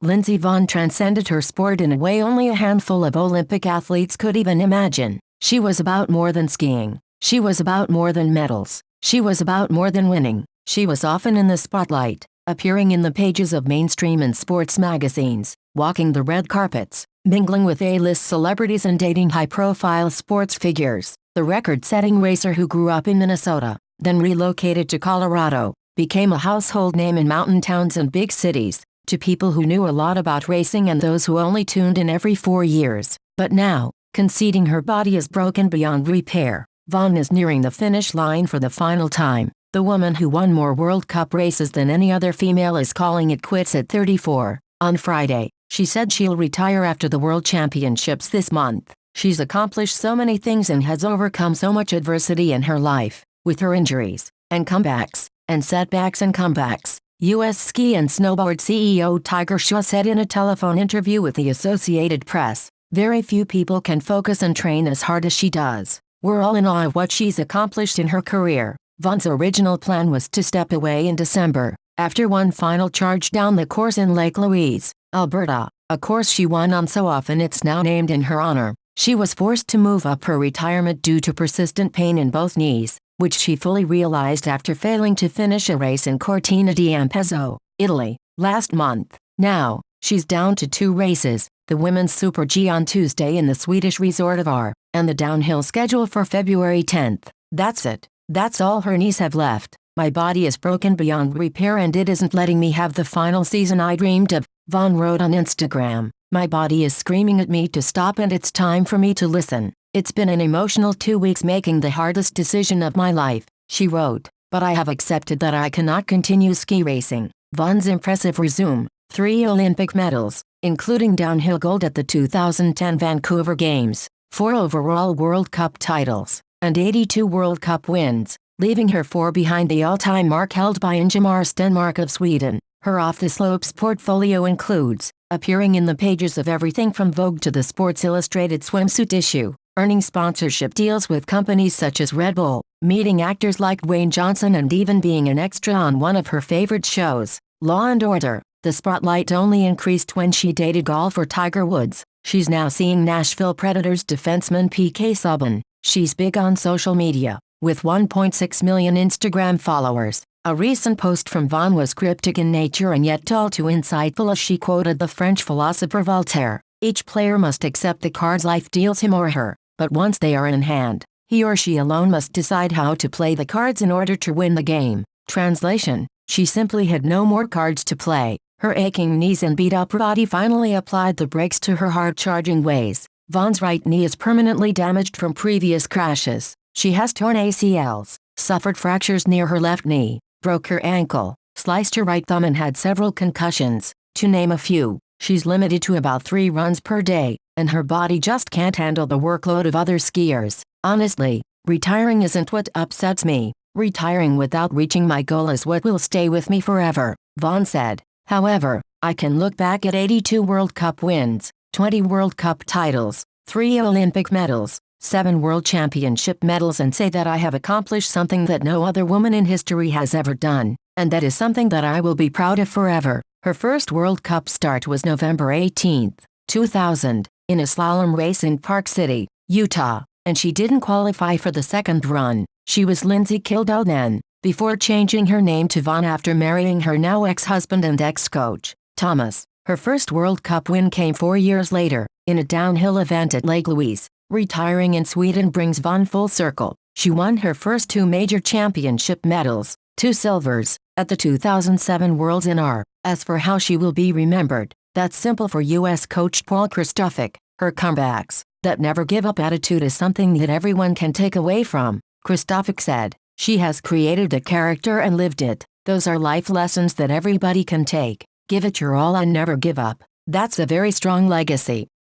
Lindsey Vonn transcended her sport in a way only a handful of Olympic athletes could even imagine. She was about more than skiing. She was about more than medals. She was about more than winning. She was often in the spotlight, appearing in the pages of mainstream and sports magazines, walking the red carpets, mingling with A-list celebrities and dating high-profile sports figures. The record-setting racer who grew up in Minnesota, then relocated to Colorado, became a household name in mountain towns and big cities, to people who knew a lot about racing and those who only tuned in every 4 years. But now, conceding her body is broken beyond repair, Vonn is nearing the finish line for the final time. The woman who won more World Cup races than any other female is calling it quits at 34. On Friday, she said she'll retire after the World Championships this month. She's accomplished so many things and has overcome so much adversity in her life, with her injuries, and comebacks, and setbacks and comebacks. U.S. ski and snowboard CEO Tiger Shaw said in a telephone interview with the Associated Press, "Very few people can focus and train as hard as she does. We're all in awe of what she's accomplished in her career." Vonn's original plan was to step away in December, after one final charge down the course in Lake Louise, Alberta, a course she won on so often it's now named in her honor. She was forced to move up her retirement due to persistent pain in both knees, which she fully realized after failing to finish a race in Cortina d'Ampezzo, Italy, last month. Now, she's down to 2 races, the Women's Super G on Tuesday in the Swedish resort of Åre, and the downhill schedule for February 10th. That's it. That's all her knees have left. My body is broken beyond repair and it isn't letting me have the final season I dreamed of, Vonn wrote on Instagram. My body is screaming at me to stop and it's time for me to listen. It's been an emotional 2 weeks making the hardest decision of my life, she wrote, but I have accepted that I cannot continue ski racing. Vonn's impressive resume, 3 Olympic medals, including downhill gold at the 2010 Vancouver Games, 4 overall World Cup titles, and 82 World Cup wins, leaving her 4 behind the all-time mark held by Ingemar Stenmark of Sweden. Her off-the-slopes portfolio includes appearing in the pages of everything from Vogue to the Sports Illustrated swimsuit issue, earning sponsorship deals with companies such as Red Bull, meeting actors like Dwayne Johnson and even being an extra on one of her favorite shows, Law & Order. The spotlight only increased when she dated golfer Tiger Woods. She's now seeing Nashville Predators defenseman PK Subban. She's big on social media, with 1.6 million Instagram followers. A recent post from Vonn was cryptic in nature and yet all too insightful as she quoted the French philosopher Voltaire. Each player must accept the cards life deals him or her, but once they are in hand, he or she alone must decide how to play the cards in order to win the game. Translation: she simply had no more cards to play. Her aching knees and beat-up body finally applied the brakes to her hard-charging ways. Vonn's right knee is permanently damaged from previous crashes. She has torn ACLs, suffered fractures near her left knee, broke her ankle, sliced her right thumb and had several concussions, to name a few. She's limited to about 3 runs per day, and her body just can't handle the workload of other skiers. Honestly, retiring isn't what upsets me. Retiring without reaching my goal is what will stay with me forever, Vonn said. However, I can look back at 82 World Cup wins, 20 World Cup titles, 3 Olympic medals, 7 World Championship medals and say that I have accomplished something that no other woman in history has ever done, and that is something that I will be proud of forever. Her first World Cup start was November 18, 2000, in a slalom race in Park City, Utah, and she didn't qualify for the second run. She was Lindsay Kildow then, before changing her name to Vonn after marrying her now ex-husband and ex-coach, Thomas. Her first World Cup win came 4 years later, in a downhill event at Lake Louise. Retiring in Sweden brings Vonn full circle. She won her first 2 major championship medals, 2 silvers, at the 2007 Worlds in Åre. As for how she will be remembered, that's simple for U.S. coach Paul Kristofic. Her comebacks, that never-give-up attitude is something that everyone can take away from, Kristofic said. She has created a character and lived it. Those are life lessons that everybody can take. Give it your all and never give up. That's a very strong legacy.